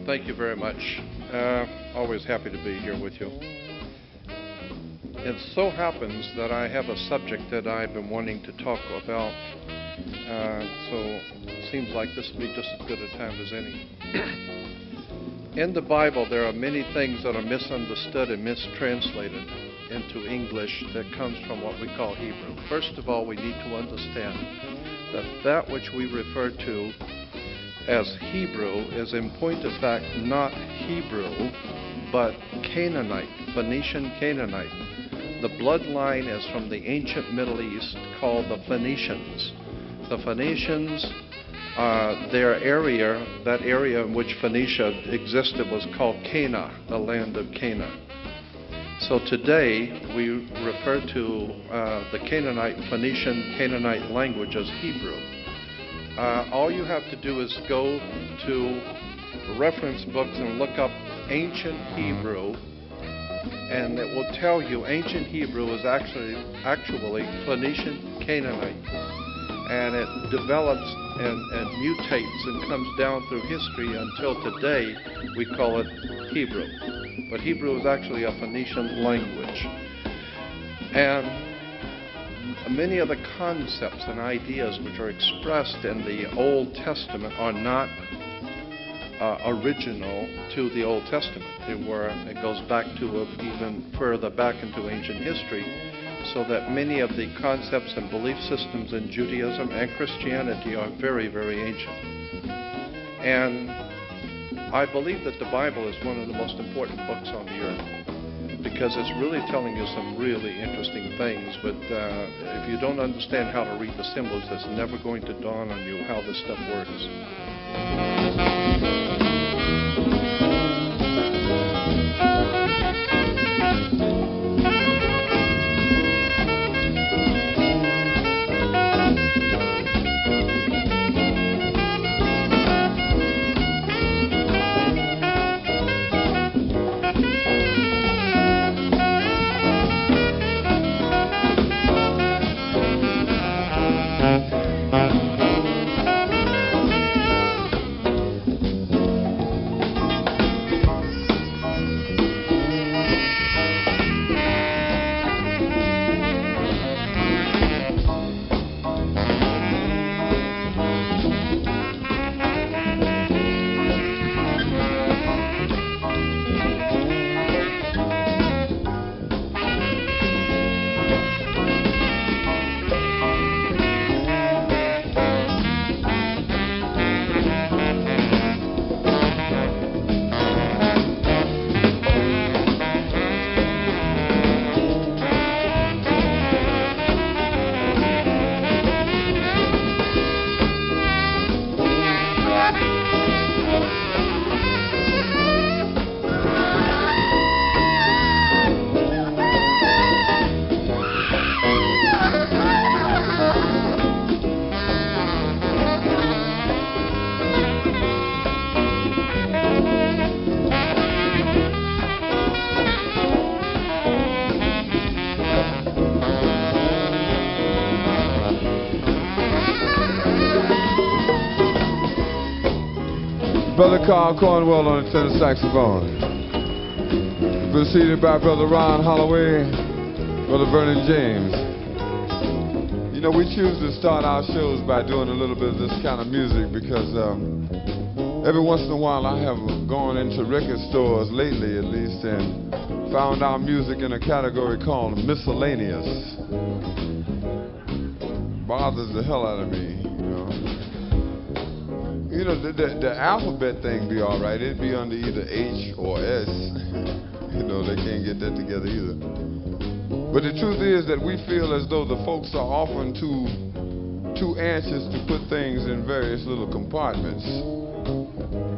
Thank you very much. Always happy to be here with you. It so happens that I have a subject that I've been wanting to talk about, so it seems like this will be just as good a time as any. In the Bible, there are many things that are misunderstood and mistranslated into English that comes from what we call Hebrew. First of all, we need to understand that which we refer to as Hebrew is in point of fact not Hebrew, but Canaanite, Phoenician Canaanite. The bloodline is from the ancient Middle East called the Phoenicians. The Phoenicians, their area, that area in which Phoenicia existed was called Cana, the land of Cana. So today we refer to the Canaanite, Phoenician Canaanite language as Hebrew. All you have to do is go to reference books and look up ancient Hebrew, and it will tell you ancient Hebrew is actually Phoenician Canaanite, and it develops and mutates and comes down through history until today we call it Hebrew. But Hebrew is actually a Phoenician language. And many of the concepts and ideas which are expressed in the Old Testament are not original to the Old Testament. It goes back to even further back into ancient history, so that many of the concepts and belief systems in Judaism and Christianity are very, very ancient. And I believe that the Bible is one of the most important books on the earth, because it's really telling you some really interesting things. But if you don't understand how to read the symbols, it's never going to dawn on you how this stuff works. Brother Carl Cornwell on the tenor saxophone. Preceded by Brother Ron Holloway, Brother Vernon James. You know, we choose to start our shows by doing a little bit of this kind of music because every once in a while I have gone into record stores, lately at least, and found our music in a category called miscellaneous. Bothers the hell out of me, you know. You know, the alphabet thing be all right. It'd be under either H or S. You know, they can't get that together either. But the truth is that we feel as though the folks are often too anxious to put things in various little compartments.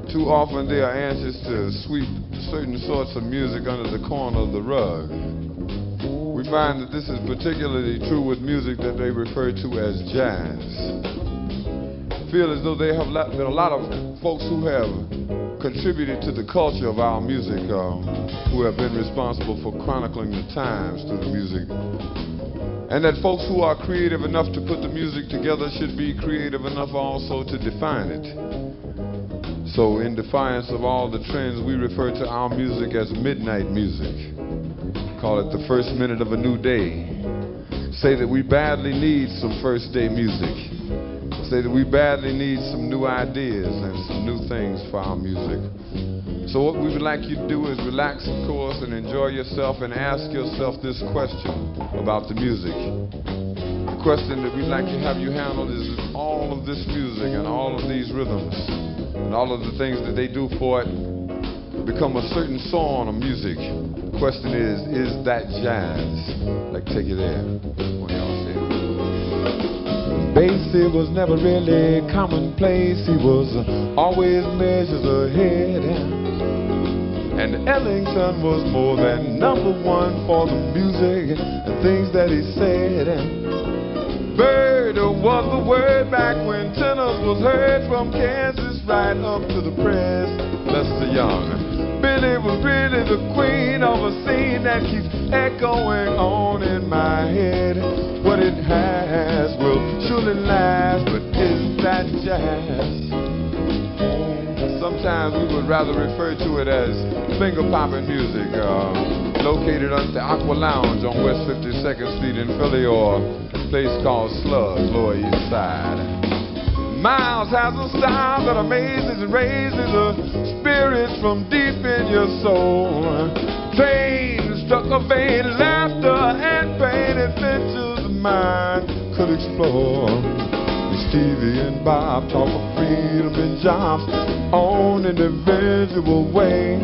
Too often they are anxious to sweep certain sorts of music under the corner of the rug. We find that this is particularly true with music that they refer to as jazz. Feel as though there have been a lot of folks who have contributed to the culture of our music, who have been responsible for chronicling the times through the music. And that folks who are creative enough to put the music together should be creative enough also to define it. So in defiance of all the trends, we refer to our music as midnight music. Call it the first minute of a new day. Say that we badly need some first day music. Say that we badly need some new ideas and some new things for our music. So what we would like you to do is relax, of course, and enjoy yourself and ask yourself this question about the music. The question that we'd like to have you handle is all of this music and all of these rhythms and all of the things that they do for it become a certain song of music. The question is that jazz? Like, take it there. When y'all say it. Basie was never really commonplace. He was always measures ahead. And Ellington was more than #1 for the music and things that he said. And Bird was the word back when tenors was heard from Kansas right up to the press. Lester Young. Billy was really the queen of a scene that keeps echoing on in my head. What it has will surely last, but is that jazz? Sometimes we would rather refer to it as finger-popping music, located at the Aqua Lounge on West 52nd Street in Philly, or a place called Slugs, Lower East Side. Miles has a style that amazes and raises the spirits from deep in your soul. Train struck a vein, laughter and pain, adventures the mind could explore. Stevie and Bob talk of freedom and jobs on an individual way.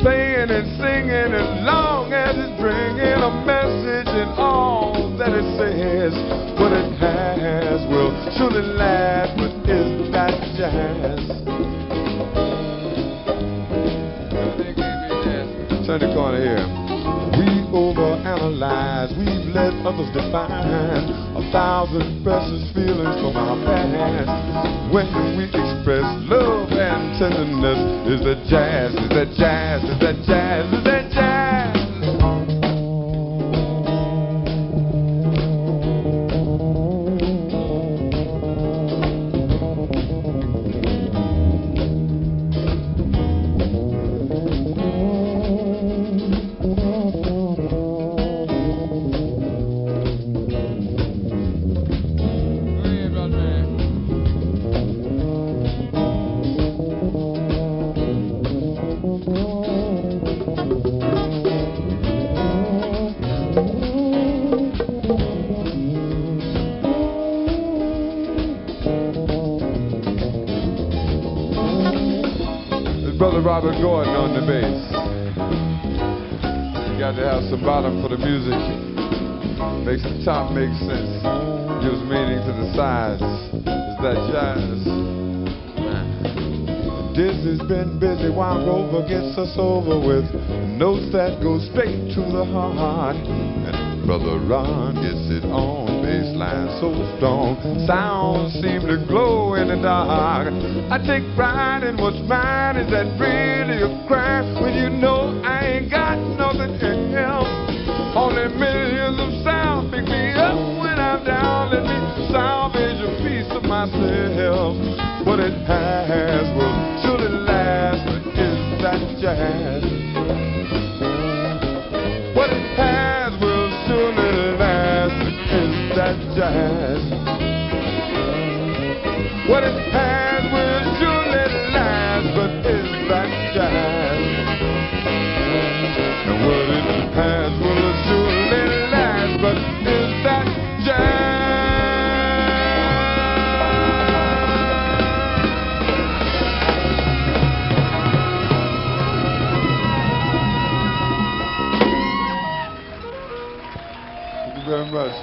Playing and singing as long as it's bringing a message in all that it says. What it has will surely last, but is that jazz? Turn the corner here. We overanalyze, we've let others define 1,000 precious feelings from our past. When we express love and tenderness, is that jazz, is that jazz, is that jazz, is that jazz? Brother Robert Gordon on the bass. You got to have some bottom for the music. Makes the top make sense. Gives meaning to the sides. Is that jazz? Disney's been busy while Rover gets us over with notes that go straight to the heart. And Brother Ron gets it on. Bassline so strong, sounds seem to glow in the dark. I take pride in what's mine. Is that really a crime when you know I ain't got nothing else? Only millions of sounds pick me up when I'm down. Let me salvage a piece of myself. What it has will surely last, but is that jazz? What it has will surely last, is that jazz? What it has will surely last, but is that jazz? And what it has will surely last, but is that jazz? Thank you very much.